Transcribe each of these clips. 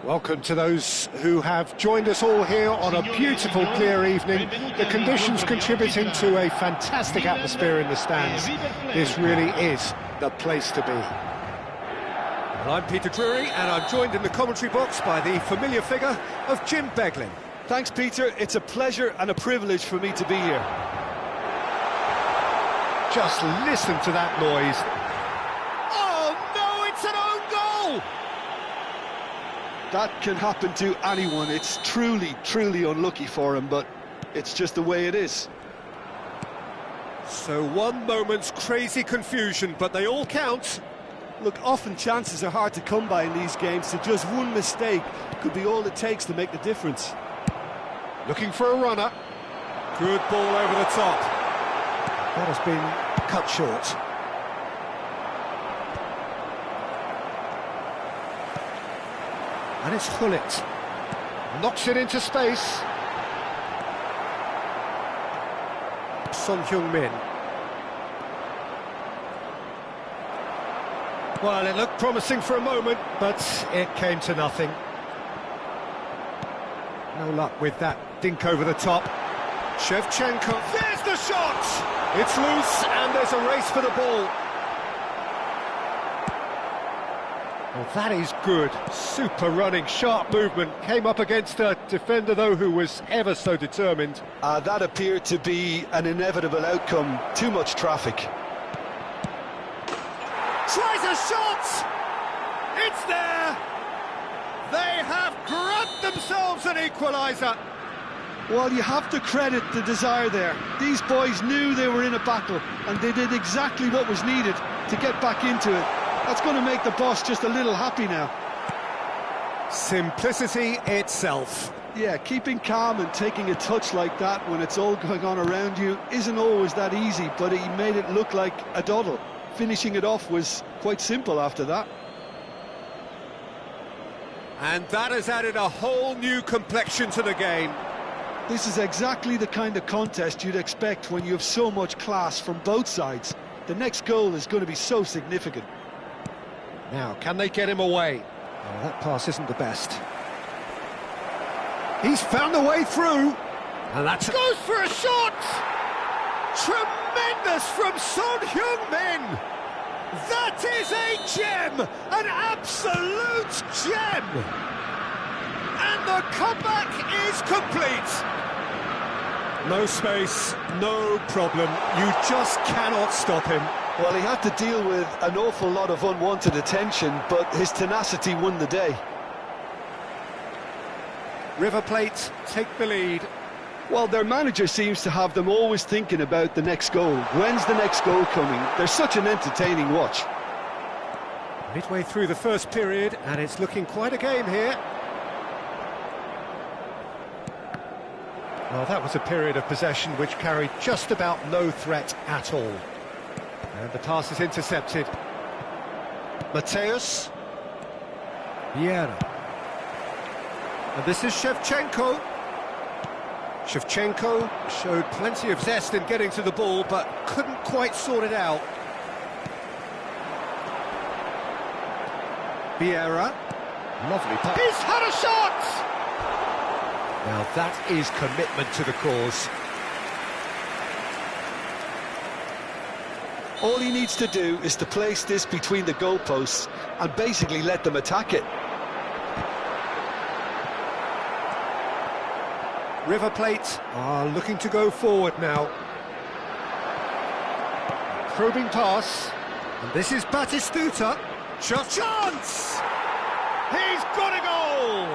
Welcome to those who have joined us all here on a beautiful, clear evening. The conditions contributing to a fantastic atmosphere in the stands. This really is the place to be. Well, I'm Peter Drury, and I'm joined in the commentary box by the familiar figure of Jim Beglin. Thanks, Peter. It's a pleasure and a privilege for me to be here. Just listen to that noise. Oh, no, it's an own goal! That can happen to anyone. It's truly unlucky for him, but it's just the way it is. So one moment's crazy confusion, but they all count. Look, often chances are hard to come by in these games, so just one mistake could be all it takes to make the difference. Looking for a runner. Good ball over the top. That has been cut short. And it's Hullet. Knocks it into space. Son Heung-min. Well, it looked promising for a moment, but it came to nothing. No luck with that dink over the top. Shevchenko, there's the shot! It's loose, and there's a race for the ball. Well, that is good. Super running, sharp movement. Came up against a defender, though, who was ever so determined. That appeared to be an inevitable outcome. Too much traffic. Tries a shot! It's there! They have grabbed themselves an equaliser. Well, you have to credit the desire there. These boys knew they were in a battle, and they did exactly what was needed to get back into it. That's going to make the boss just a little happy now. Simplicity itself. Yeah, keeping calm and taking a touch like that when it's all going on around you isn't always that easy, but he made it look like a doddle. Finishing it off was quite simple after that. And that has added a whole new complexion to the game. This is exactly the kind of contest you'd expect when you have so much class from both sides. The next goal is going to be so significant. Now, can they get him away? Oh, that pass isn't the best. He's found a way through. And that's... Goes for a shot! Tremendous from Son Heung-min! That is a gem! An absolute gem! And the comeback is complete! No space, no problem. You just cannot stop him. Well, he had to deal with an awful lot of unwanted attention, but his tenacity won the day. River Plate take the lead. Well, their manager seems to have them always thinking about the next goal. When's the next goal coming? They're such an entertaining watch. Midway through the first period, and it's looking quite a game here. Well, that was a period of possession which carried just about no threat at all. And the pass is intercepted. Mateus. Vieira. And this is Shevchenko. Shevchenko showed plenty of zest in getting to the ball, but couldn't quite sort it out. Vieira. Lovely pass. He's had a shot! Now that is commitment to the cause. All he needs to do is to place this between the goalposts and basically let them attack it. River Plate are looking to go forward now. Probing pass. And this is Batistuta. Chance! He's got a goal!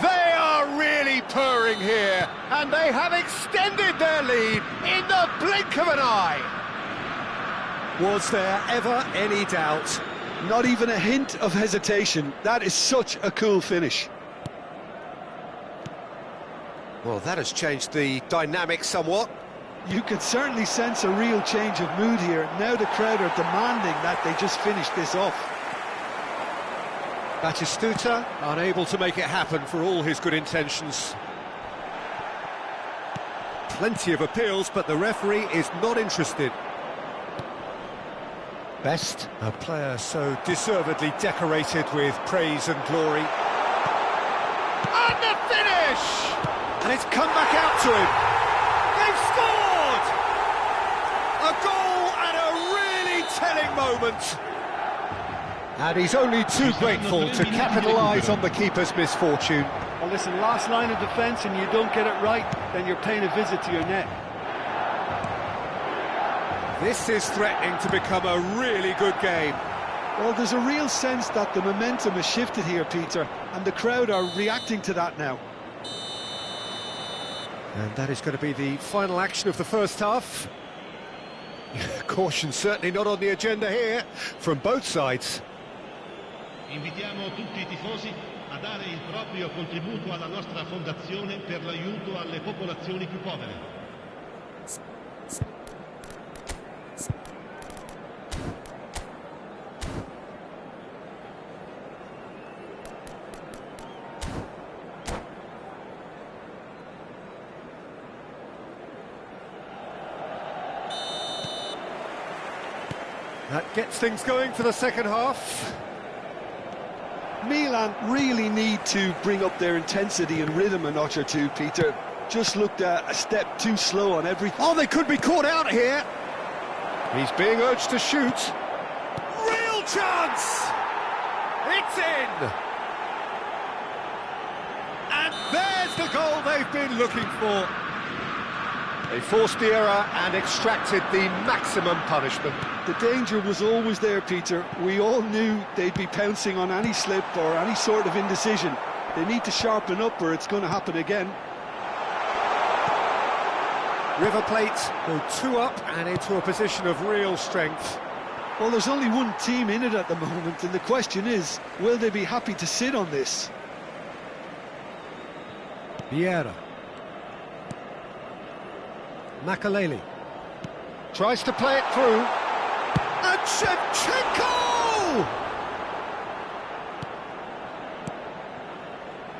They are really purring here, and they have extended their lead in the blink of an eye. Was there ever any doubt? Not even a hint of hesitation. That is such a cool finish. Well, that has changed the dynamic somewhat. You can certainly sense a real change of mood here. Now the crowd are demanding that they just finish this off. Batistuta unable to make it happen for all his good intentions. Plenty of appeals, but the referee is not interested. Best, a player so deservedly decorated with praise and glory. It's come back out to him. They've scored! A goal at a really telling moment. And he's only too grateful to capitalise on the keeper's misfortune. Well, listen, last line of defence and you don't get it right, then you're paying a visit to your net. This is threatening to become a really good game. Well, there's a real sense that the momentum has shifted here, Peter, and the crowd are reacting to that now. And that is going to be the final action of the first half. Caution certainly not on the agenda here, from both sides. Invitiamo tutti I tifosi a dare il proprio contributo alla nostra fondazione per l'aiuto alle popolazioni più povere. That gets things going for the second half. Milan really need to bring up their intensity and rhythm a notch or two, Peter. Just looked a step too slow on everything. Oh, they could be caught out here. He's being urged to shoot. Real chance! It's in! And there's the goal they've been looking for. They forced the error and extracted the maximum punishment. The danger was always there, Peter. We all knew they'd be pouncing on any slip or any sort of indecision. They need to sharpen up or it's going to happen again. River Plate go 2 up and into a position of real strength. Well, there's only one team in it at the moment, and the question is, will they be happy to sit on this? Vieira. Makaleli tries to play it through. And Shevchenko!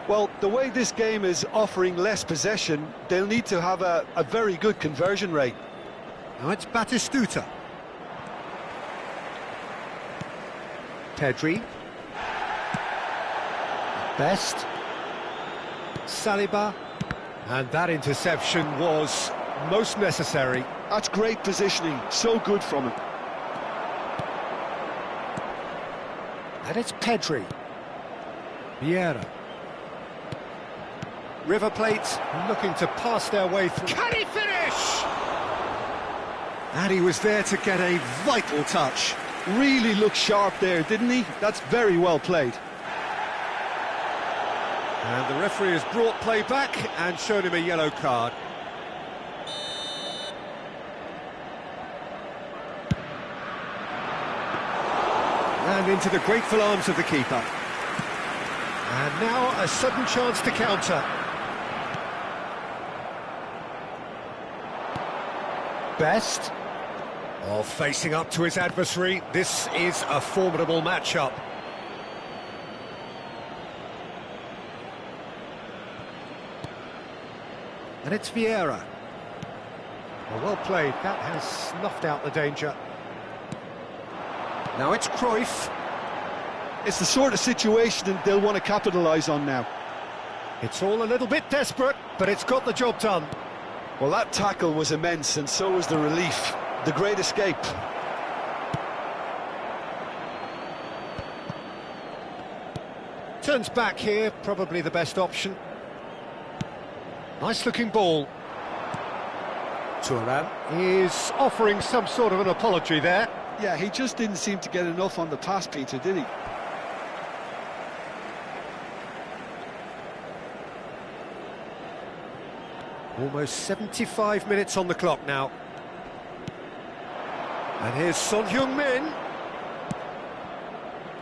Well, the way this game is offering less possession, they'll need to have a very good conversion rate. Now it's Batistuta. Pedri. Best. Saliba. And that interception was most necessary. That's great positioning, so good from him. And it's Pedri. Vieira. River Plate looking to pass their way through. Can he finish? And he was there to get a vital touch. Really looked sharp there, didn't he? That's very well played. And the referee has brought play back and shown him a yellow card. And into the grateful arms of the keeper. And now a sudden chance to counter. Best. Oh, facing up to his adversary. This is a formidable matchup. And it's Vieira. Well played. That has snuffed out the danger. Now it's Cruyff. It's the sort of situation that they'll want to capitalise on now. It's all a little bit desperate, but it's got the job done. Well, that tackle was immense, and so was the relief. The great escape. Turns back here, probably the best option. Nice looking ball. Thuram is offering some sort of an apology there. Yeah, he just didn't seem to get enough on the pass, Peter, did he? Almost 75 minutes on the clock now. And here's Son Heung-min.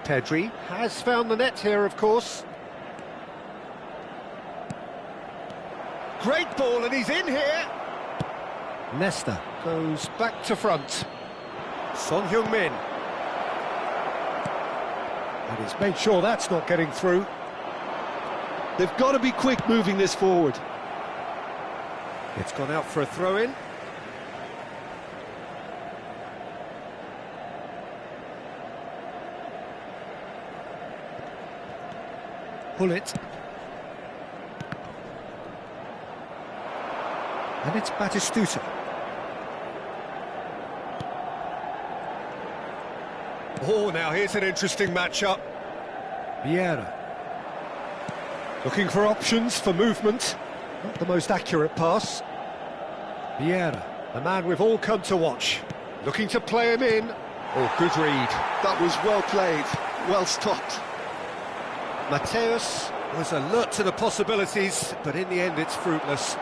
Pedri has found the net here, of course. Great ball, and he's in here. Nesta goes back to front. Son Heung-min. And he's made sure that's not getting through. They've got to be quick moving this forward. It's gone out for a throw-in. Pull it. And it's Batistuta. Oh, now here's an interesting matchup. Vieira. Looking for options for movement. Not the most accurate pass. Vieira, the man we've all come to watch. Looking to play him in. Oh, good read. That was well played, well stopped. Mateus was alert to the possibilities, but in the end it's fruitless.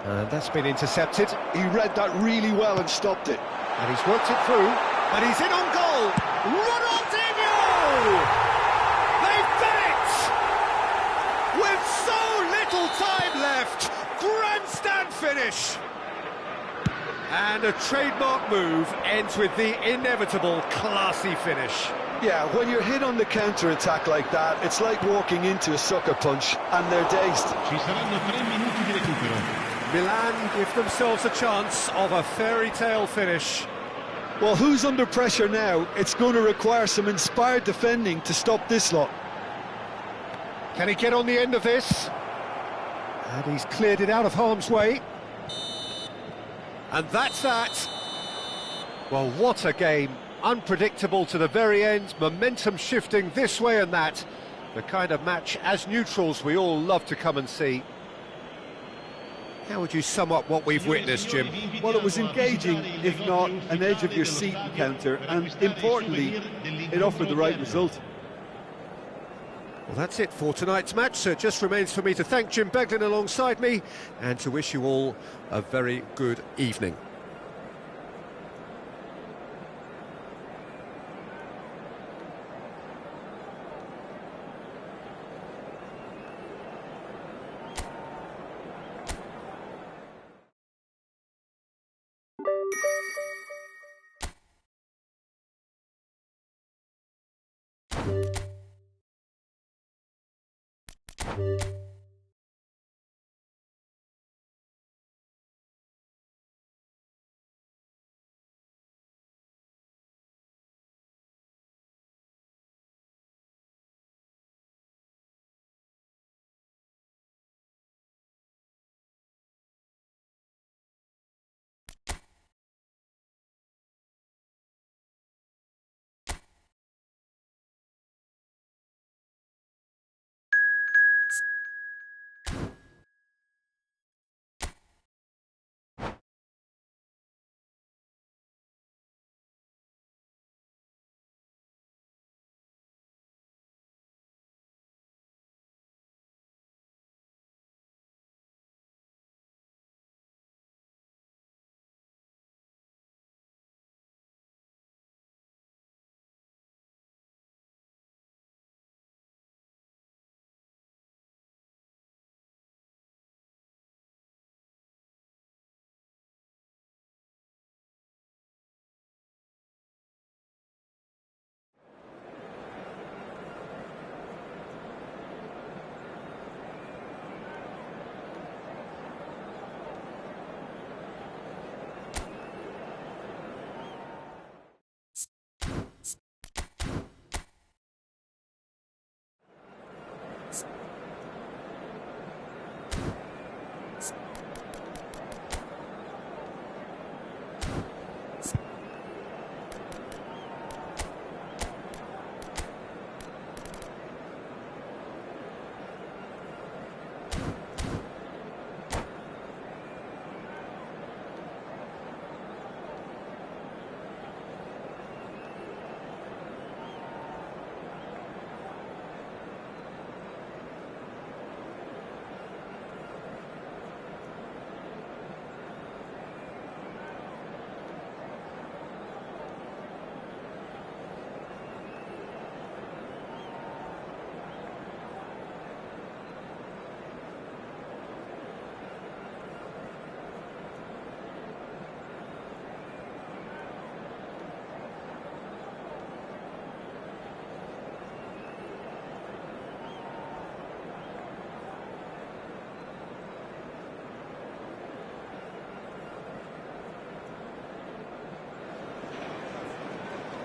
And that's been intercepted. He read that really well and stopped it. And he's worked it through, and he's in on goal! Ronaldinho! They've done it! With so little time left, grandstand finish! And a trademark move ends with the inevitable classy finish. Yeah, when you're hit on the counter-attack like that, it's like walking into a sucker punch, and they're dazed. Ci saranno 3 minuti di recupero. Milan give themselves a chance of a fairy tale finish. Well, who's under pressure now? It's going to require some inspired defending to stop this lot. Can he get on the end of this? And he's cleared it out of harm's way. And that's that. Well, what a game. Unpredictable to the very end, momentum shifting this way and that. The kind of match, as neutrals, we all love to come and see. How would you sum up what we've witnessed, Jim? Well, it was engaging, if not an edge-of-your-seat encounter, and importantly, it offered the right result. Well, that's it for tonight's match, so it just remains for me to thank Jim Beglin alongside me and to wish you all a very good evening.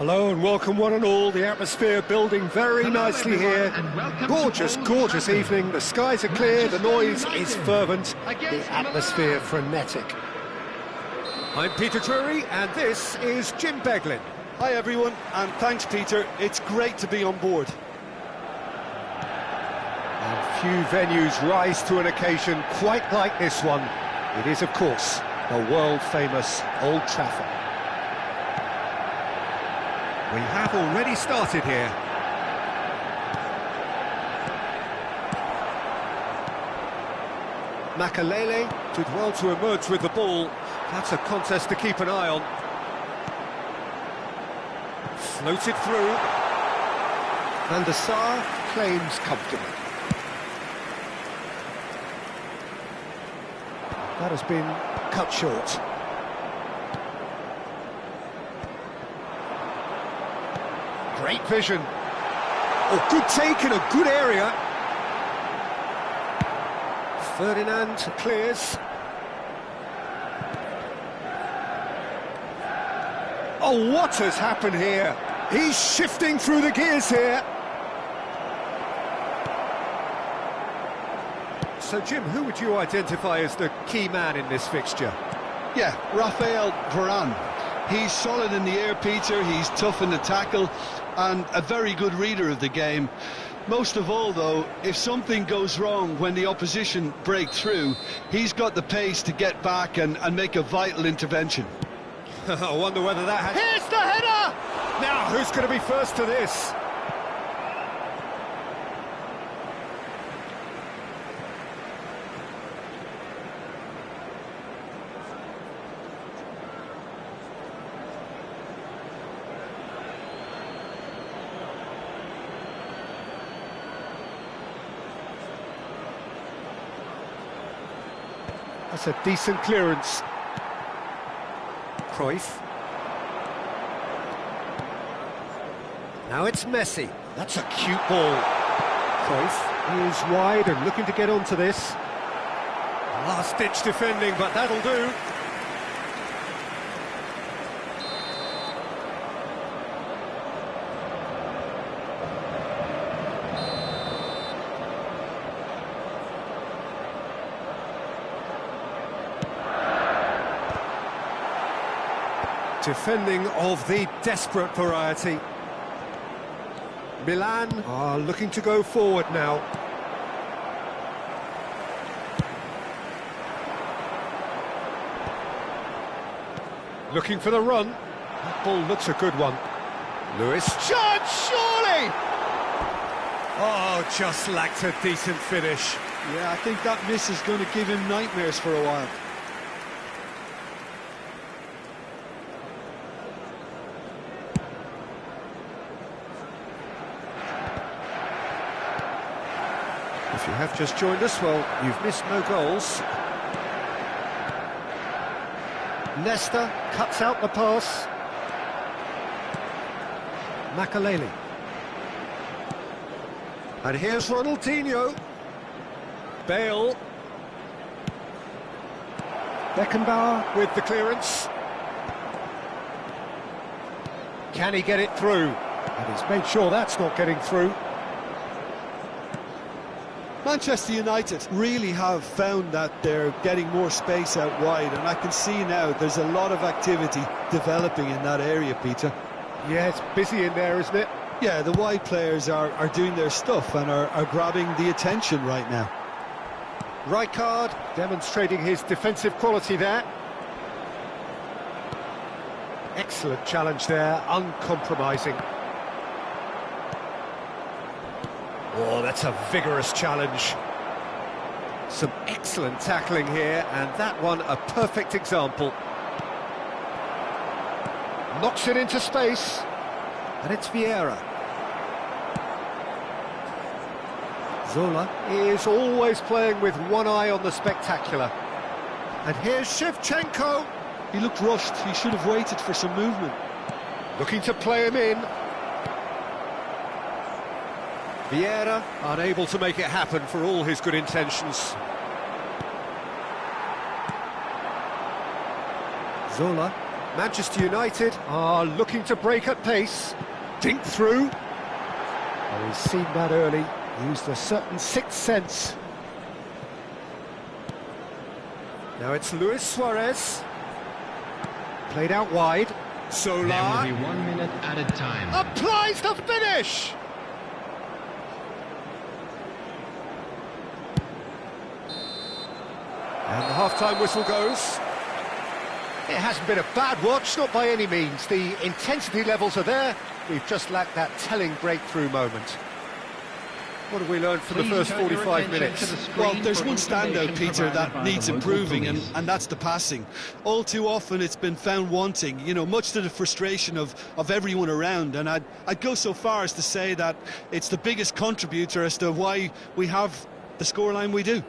Hello and welcome one and all. The atmosphere building very nicely here. Gorgeous, gorgeous evening. The skies are clear, the noise is fervent, the atmosphere frenetic. I'm Peter Drury and this is Jim Beglin. Hi everyone, and thanks Peter, it's great to be on board. And few venues rise to an occasion quite like this one. It is, of course, the world-famous Old Trafford. We have already started here. Makalele did well to emerge with the ball. That's a contest to keep an eye on. Floated through. Van der Sar claims comfortably. That has been cut short. Great vision. Oh, good take in a good area. Ferdinand clears. Oh, what has happened here? He's shifting through the gears here. So, Jim, who would you identify as the key man in this fixture? Yeah, Raphael Varane. He's solid in the air, Peter, he's tough in the tackle, and a very good reader of the game. Most of all, though, if something goes wrong when the opposition break through, he's got the pace to get back and make a vital intervention. I wonder whether that has... Here's the header! Now, who's going to be first to this? That's a decent clearance. Cruyff. Now it's Messi. That's a cute ball. Cruyff is wide and looking to get onto this. Last-ditch defending, but that'll do. Defending of the desperate variety. Milan are looking to go forward now. Looking for the run. That ball looks a good one. Lewis. Chance, surely! Oh, just lacked a decent finish. Yeah, I think that miss is going to give him nightmares for a while. If you have just joined us, well, you've missed no goals. Nesta cuts out the pass. Makalele. And here's Ronaldinho. Bale. Beckenbauer with the clearance. Can he get it through? And he's made sure that's not getting through. Manchester United really have found that they're getting more space out wide, and I can see now there's a lot of activity developing in that area, Peter. Yeah, it's busy in there, isn't it? Yeah, the wide players are doing their stuff and are grabbing the attention right now. Rijkaard demonstrating his defensive quality there. Excellent challenge there, uncompromising. Oh, that's a vigorous challenge. Some excellent tackling here, and that one a perfect example. Knocks it into space, and it's Vieira. Zola is always playing with one eye on the spectacular. And here's Shevchenko. He looked rushed, he should have waited for some movement. Looking to play him in. Vieira unable to make it happen for all his good intentions. Zola. Manchester United are looking to break at pace. Dink through. Oh, he's seen that early. Used a certain sixth sense. Now it's Luis Suarez. Played out wide. Solar. There will be 1 minute added time. Applies the finish! And the half-time whistle goes. It hasn't been a bad watch, not by any means. The intensity levels are there. We've just lacked that telling breakthrough moment. What have we learned from the first 45 minutes? Well, there's one standout, Peter, that needs improving, and that's the passing. All too often it's been found wanting, you know, much to the frustration of everyone around, and I'd go so far as to say that it's the biggest contributor as to why we have the scoreline we do.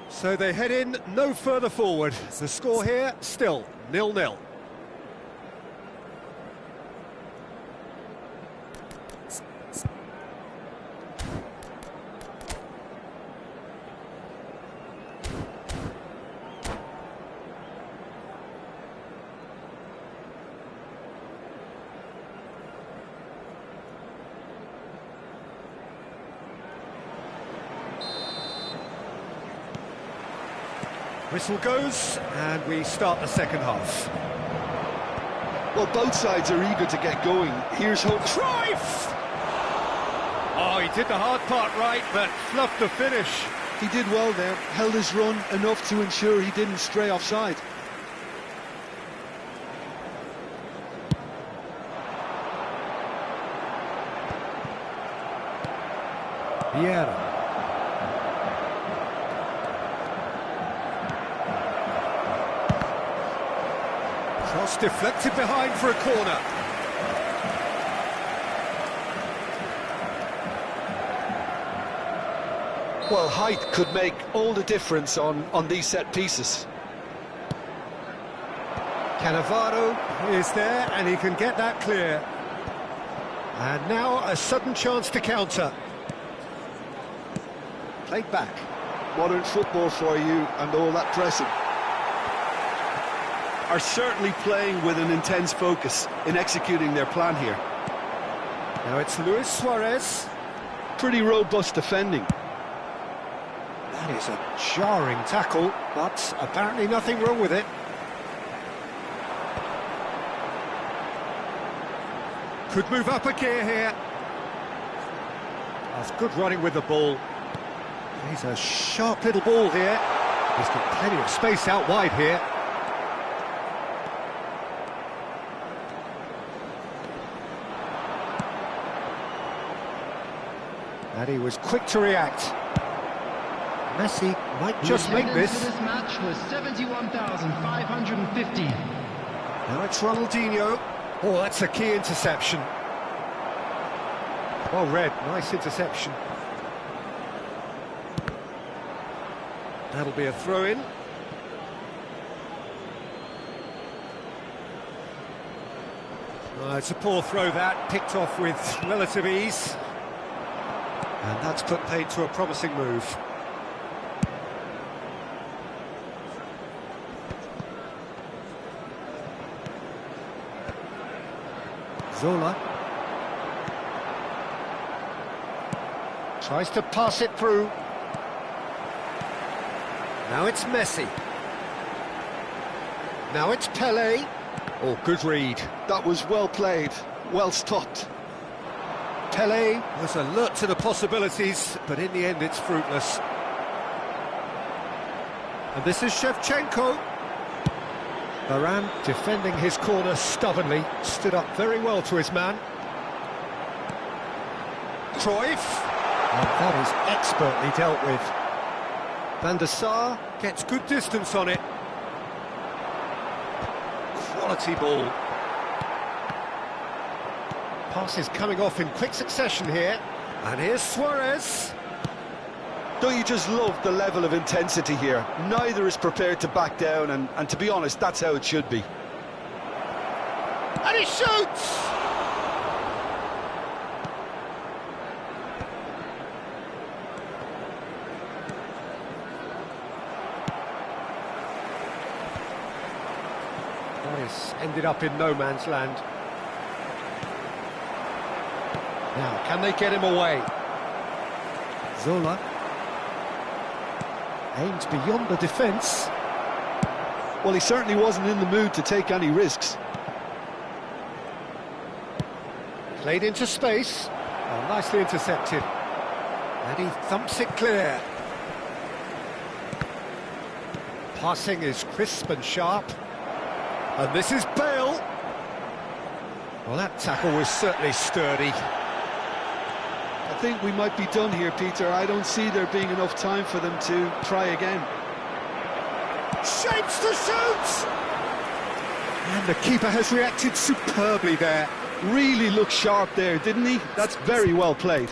So they head in no further forward. The score here, still 0-0. Whistle goes, and we start the second half. Well, both sides are eager to get going. Here's hope. Cruyff! Oh, he did the hard part right, but fluffed the finish. He did well there, held his run enough to ensure he didn't stray offside. Vieira. Cross deflected behind for a corner. Well, height could make all the difference on these set pieces. Cannavaro is there, and he can get that clear. And now a sudden chance to counter. Played back. Modern football for you, and all that pressing. Are certainly playing with an intense focus in executing their plan here. Now it's Luis Suarez. Pretty robust defending. That is a jarring tackle, but apparently nothing wrong with it. Could move up a gear here. That's good running with the ball. He's a sharp little ball here. He's got plenty of space out wide here. And he was quick to react. Messi might just make this. This match was 71,550. Now it's Ronaldinho. Oh, that's a key interception. Well read, nice interception. That'll be a throw-in. It's a poor throw that, picked off with relative ease. And that's put paid to a promising move. Zola. Tries to pass it through. Now it's Messi. Now it's Pelé. Oh, good read. That was well played, well stopped. Pelé was alert to the possibilities, but in the end it's fruitless. And this is Shevchenko. Varane defending his corner stubbornly, stood up very well to his man. Cruyff. And that is expertly dealt with. Van der Sar gets good distance on it. Quality ball. Passes coming off in quick succession here. And here's Suarez. Don't you just love the level of intensity here? Neither is prepared to back down, and to be honest, that's how it should be. And he shoots! This ended up in no man's land. Now, can they get him away? Zola. Aimed beyond the defence. Well, he certainly wasn't in the mood to take any risks. Played into space. Oh, nicely intercepted. And he thumps it clear. Passing is crisp and sharp. And this is Bale. Well, that tackle was certainly sturdy. I think we might be done here, Peter. I don't see there being enough time for them to try again. Shapes to shoot! And the keeper has reacted superbly there. Really looked sharp there, didn't he? That's very well played.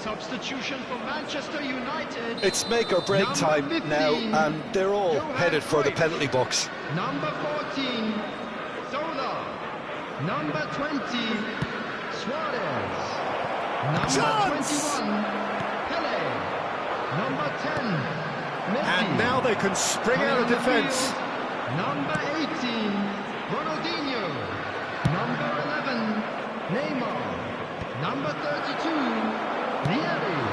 Substitution for Manchester United. It's make or break time now, and they're all headed for the penalty box. Number 14, Zola. Number 20, Suarez. Number 21, Pele. Number 10, Messi. And now they can spring out of defence. Number 18, Ronaldinho. Number 11, Neymar. Number 32,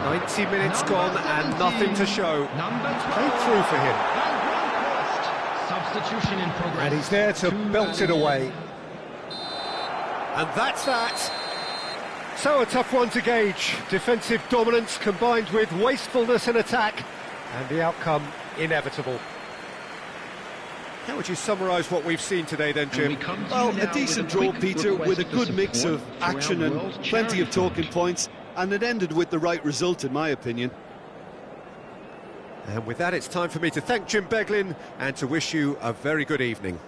90 minutes gone and nothing to show. Played through for him. Substitution in progress. And he's there to belt it away. And that's that. So a tough one to gauge. Defensive dominance combined with wastefulness in attack. And the outcome inevitable. How would you summarise what we've seen today then, Jim? Well, a decent draw, Peter, with a good mix of action and plenty of talking points. And it ended with the right result, in my opinion. And with that, it's time for me to thank Jim Beglin and to wish you a very good evening.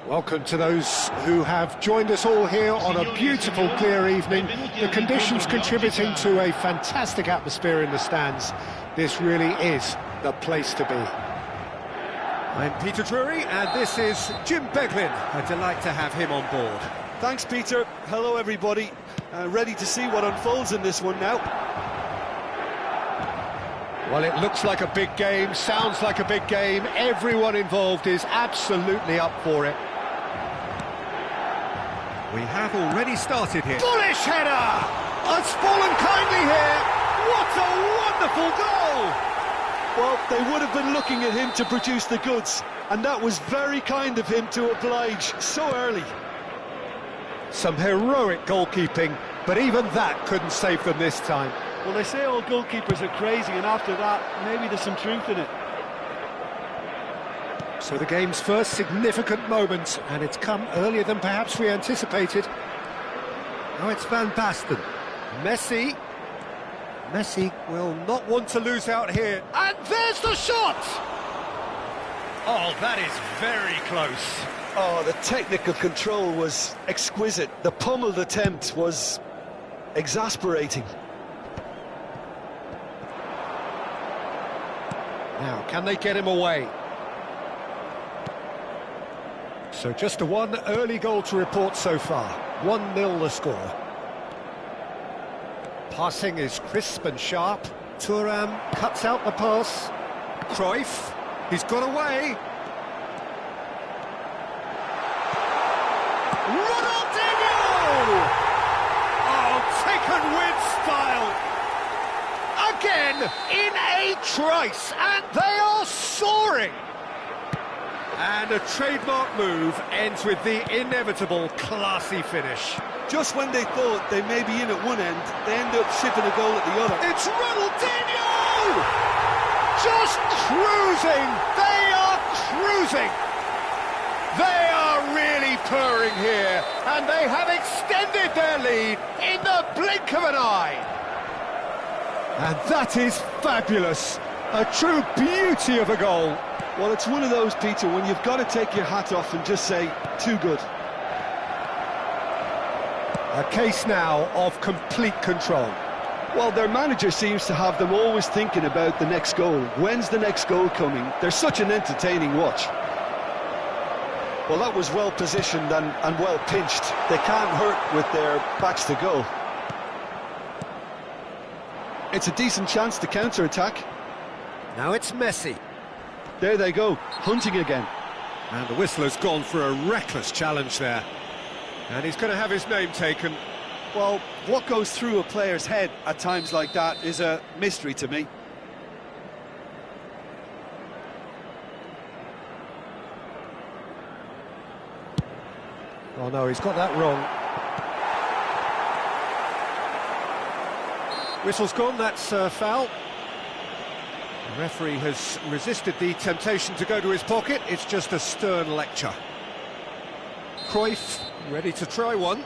Welcome to those who have joined us all here on a beautiful, clear evening. The conditions contributing to a fantastic atmosphere in the stands. This really is the place to be. I'm Peter Drury, and this is Jim Beglin. A delight to have him on board. Thanks, Peter. Hello, everybody. Ready to see what unfolds in this one now. Well, it looks like a big game, sounds like a big game. Everyone involved is absolutely up for it. We have already started here. Bullish header! It's fallen kindly here. What a wonderful goal! Well, they would have been looking at him to produce the goods, and that was very kind of him to oblige so early. Some heroic goalkeeping, but even that couldn't save them this time. Well, they say all goalkeepers are crazy, and after that, maybe there's some truth in it. So the game's first significant moment, and it's come earlier than perhaps we anticipated. Now it's Van Basten. Messi will not want to lose out here. And there's the shot! Oh, that is very close. Oh, the technical control was exquisite. The pummeled attempt was exasperating. Now, can they get him away? So just a one early goal to report so far. 1-0 the score. Passing is crisp and sharp. Thuram cuts out the pass. Cruyff, he's got away. Ronaldinho! Oh, taken with style. Again, in a trice, and they are soaring. And a trademark move ends with the inevitable classy finish. Just when they thought they may be in at one end, they end up shipping a goal at the other. It's Ronaldinho! Just cruising! They are cruising! They are really purring here, and they have extended their lead in the blink of an eye. And that is fabulous. A true beauty of a goal. Well, it's one of those, Peter, when you've got to take your hat off and just say, too good. A case now of complete control. Well, their manager seems to have them always thinking about the next goal. When's the next goal coming? They're such an entertaining watch. Well, that was well positioned and well pinched. They can't hurt with their backs to goal. It's a decent chance to counter-attack. Now it's Messi. There they go, hunting again. And the whistle has gone for a reckless challenge there. And he's going to have his name taken. Well, what goes through a player's head at times like that is a mystery to me. Oh no, he's got that wrong. Whistle's gone, that's foul. The referee has resisted the temptation to go to his pocket. It's just a stern lecture. Cruyff, ready to try one.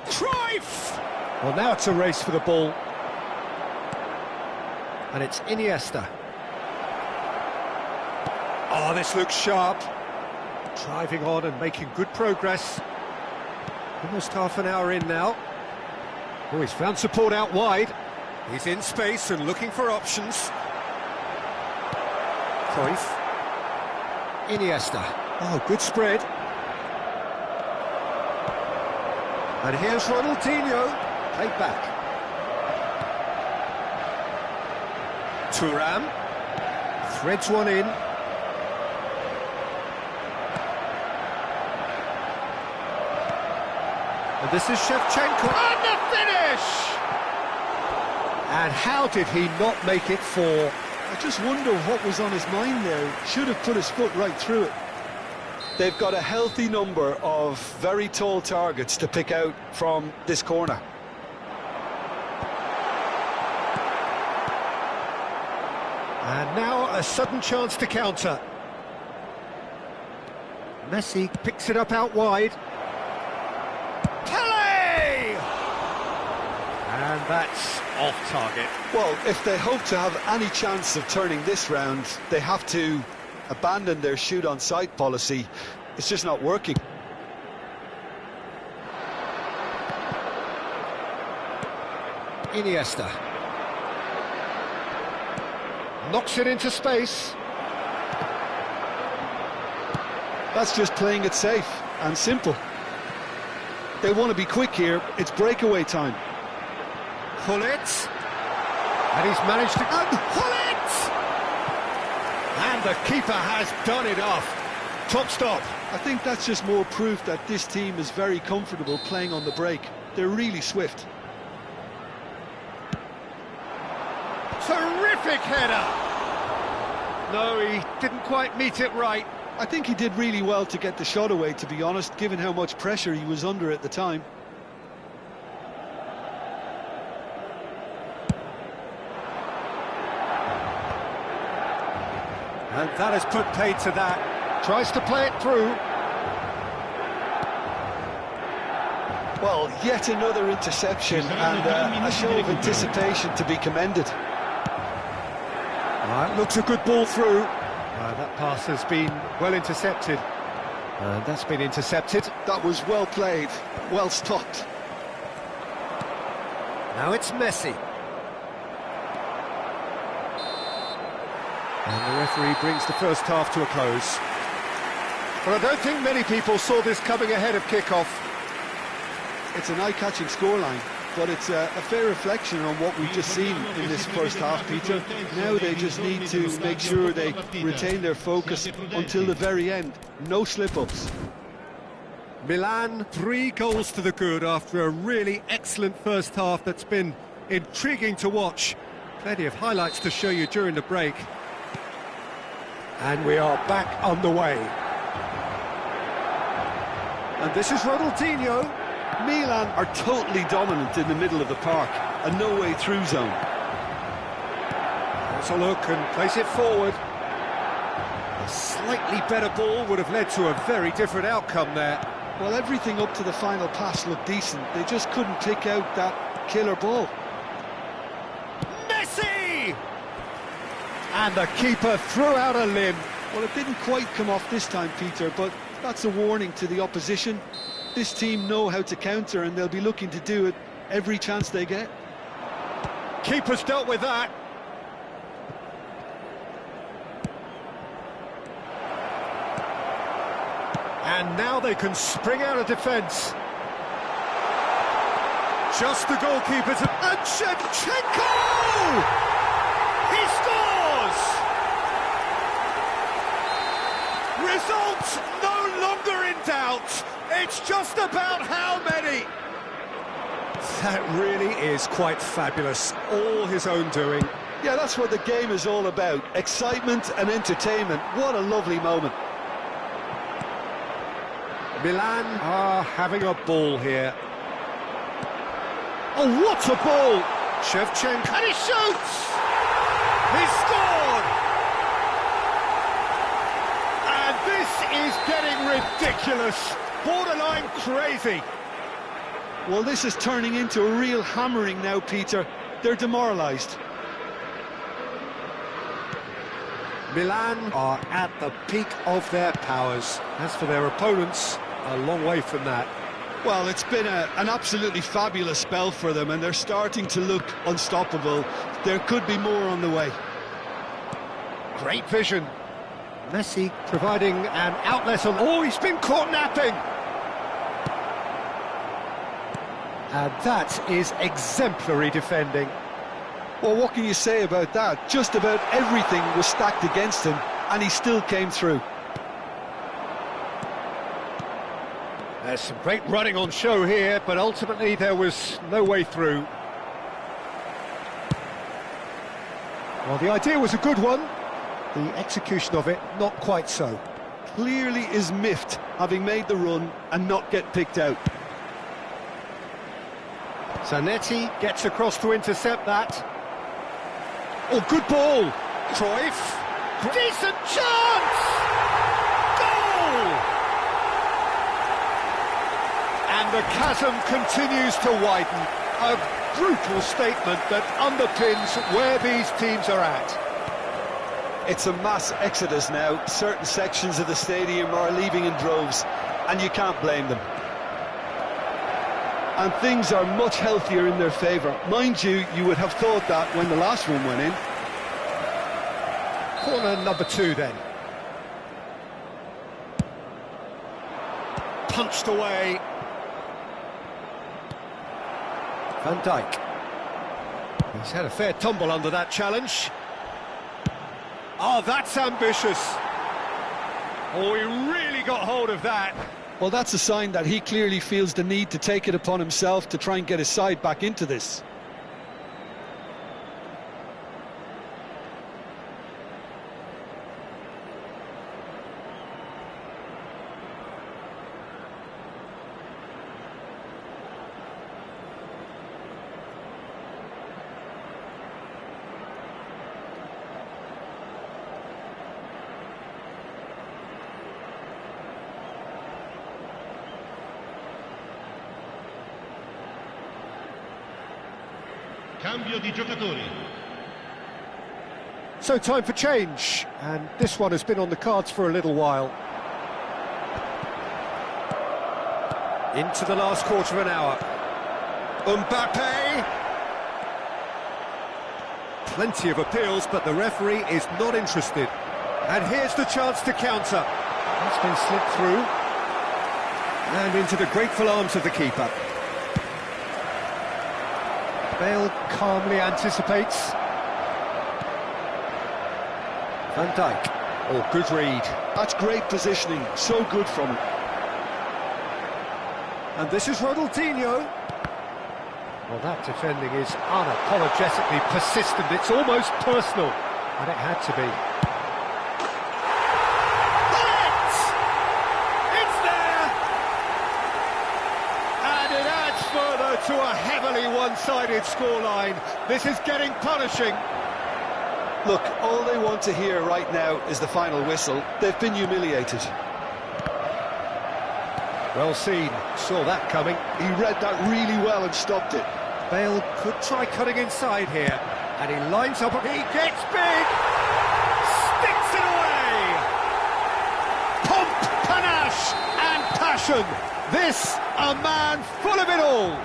Cruyff! Well, now it's a race for the ball. And it's Iniesta. Oh, this looks sharp. Driving on and making good progress. Almost half an hour in now. Oh, he's found support out wide. He's in space and looking for options. Cruyff. Iniesta. Oh, good spread. And here's Ronaldinho. Played back. Thuram. Threads one in. And this is Shevchenko. And the finish! And how did he not make it four? I just wonder what was on his mind there. Should have put his foot right through it. They've got a healthy number of very tall targets to pick out from this corner. And now a sudden chance to counter. Messi picks it up out wide. Pele! And that's off target. Well, if they hope to have any chance of turning this round, they have to abandon their shoot-on-sight policy It's just not working. Iniesta. Knocks it into space. That's just playing it safe and simple. They want to be quick here. It's breakaway time. Pull it. And he's managed to... And pull it! And the keeper has done it off. Top stop. I think that's just more proof that this team is very comfortable playing on the break. They're really swift. Terrific header! No, he didn't quite meet it right. I think he did really well to get the shot away, to be honest, given how much pressure he was under at the time. And that has put paid to that. Tries to play it through. Well, yet another interception and a show of anticipation to be commended. Looks a good ball through. That pass has been well intercepted. That's been intercepted. That was well played, well stopped. Now it's Messi. And the referee brings the first half to a close. But I don't think many people saw this coming ahead of kick-off. It's an eye-catching scoreline, but it's a fair reflection on what we've just seen in this first half, Peter. Now they just need to make sure they retain their focus until the very end. No slip-ups. Milan, 3 goals to the good after a really excellent first half that's been intriguing to watch. Plenty of highlights to show you during the break. And we are back on the way. And this is Ronaldinho. Milan are totally dominant in the middle of the park, a no-way-through zone. Let's a look and place it forward. A slightly better ball would have led to a very different outcome there. Well, everything up to the final pass looked decent. They just couldn't pick out that killer ball. Messi! And the keeper threw out a limb. Well, it didn't quite come off this time, Peter, but that's a warning to the opposition. This team know how to counter, and they'll be looking to do it every chance they get. Keeper's dealt with that. And now they can spring out of defence. Just the goalkeeper to... And Shevchenko! He scores! Results no longer in doubt. It's just about how many. That really is quite fabulous. All his own doing. Yeah, that's what the game is all about. Excitement and entertainment. What a lovely moment. Milan are having a ball here. Oh, what a ball! Shevchenko, and he shoots! He scored! And this is getting ridiculous. Borderline crazy. Well, this is turning into a real hammering now, Peter. They're demoralised. Milan are at the peak of their powers. As for their opponents, a long way from that. Well, it's been an absolutely fabulous spell for them, and they're starting to look unstoppable. There could be more on the way. Great vision. Messi providing an outlet on... Oh, he's been caught napping! And that is exemplary defending. Well, what can you say about that? Just about everything was stacked against him, and he still came through. There's some great running on show here, but ultimately there was no way through. Well, the idea was a good one. The execution of it, not quite so. Clearly is miffed, having made the run and not get picked out. Zanetti gets across to intercept that. Oh, good ball! Cruyff. Decent chance! Goal! And the chasm continues to widen. A brutal statement that underpins where these teams are at. It's a mass exodus now. Certain sections of the stadium are leaving in droves, and you can't blame them. And things are much healthier in their favour. Mind you, you would have thought that when the last one went in. Corner number 2 then. Punched away. Van Dijk. He's had a fair tumble under that challenge. Oh, that's ambitious. Oh, he really got hold of that. Well, that's a sign that he clearly feels the need to take it upon himself to try and get his side back into this. Cambio di giocatori. So time for change, and this one has been on the cards for a little while. Into the last quarter of an hour. Mbappe! Plenty of appeals, but the referee is not interested. And here's the chance to counter. That's been slipped through. And into the grateful arms of the keeper. Bale calmly anticipates. Van Dijk. Oh, good read. That's great positioning, so good from him. And this is Ronaldinho. Well, that defending is unapologetically persistent. It's almost personal. And it had to be. It's there! And it adds further to a heavily one-sided scoreline. This is getting punishing. Look, all they want to hear right now is the final whistle. They've been humiliated. Well seen. Saw that coming. He read that really well and stopped it. Bale could try cutting inside here. And he lines up. He gets big! Sticks it away! Pomp, panache and passion. This, a man full of it all.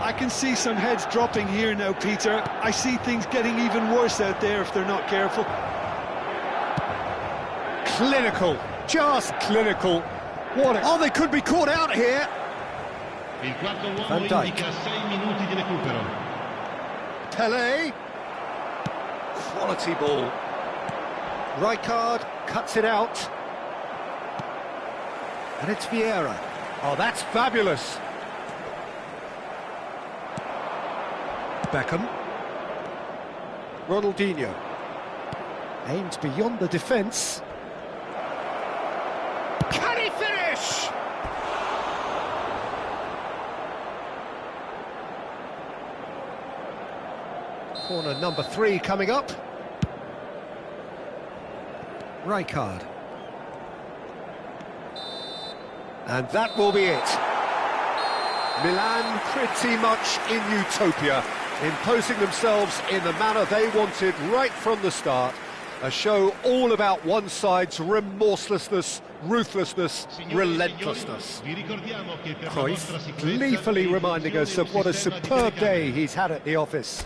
I can see some heads dropping here now, Peter. I see things getting even worse out there if they're not careful. Clinical. Just clinical. Oh, they could be caught out here. Il quarto uomo Van Dijk. indica 6 minuti di recupero. Pelé. Quality ball. Rijkaard cuts it out. And it's Vieira. Oh, that's fabulous. Beckham. Ronaldinho. Aims beyond the defence. Can he finish? Corner number 3 coming up. Rijkaard. And that will be it. Milan pretty much in utopia, imposing themselves in the manner they wanted right from the start. A show all about one side's remorselessness, ruthlessness, relentlessness. Cruyff gleefully reminding us of what a superb day he's had at the office.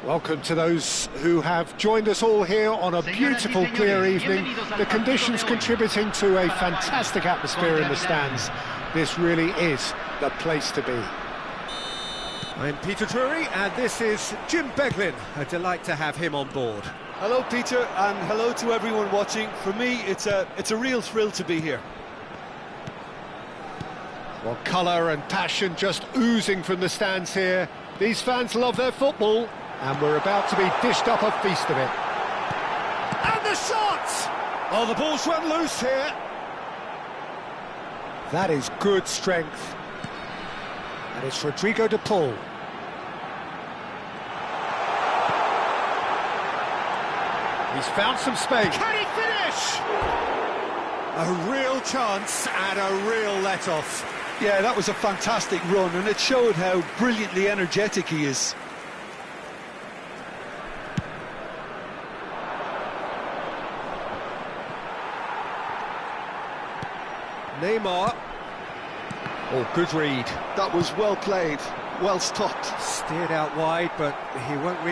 Welcome to those who have joined us all here on a beautiful, clear evening. The conditions contributing to a fantastic atmosphere in the stands. This really is the place to be. I'm Peter Drury, and this is Jim Beglin. A delight to have him on board. Hello, Peter, and hello to everyone watching. For me, it's a real thrill to be here. Well, colour and passion just oozing from the stands here. These fans love their football, and we're about to be dished up a feast of it. And the shot! Oh, the ball's run loose here. That is good strength. And it's Rodrigo de Paul. He's found some space. Can he finish? A real chance and a real let-off. Yeah, that was a fantastic run, and it showed how brilliantly energetic he is. Neymar. Oh, good read. That was well played, well stopped. Steered out wide, but he won't reach.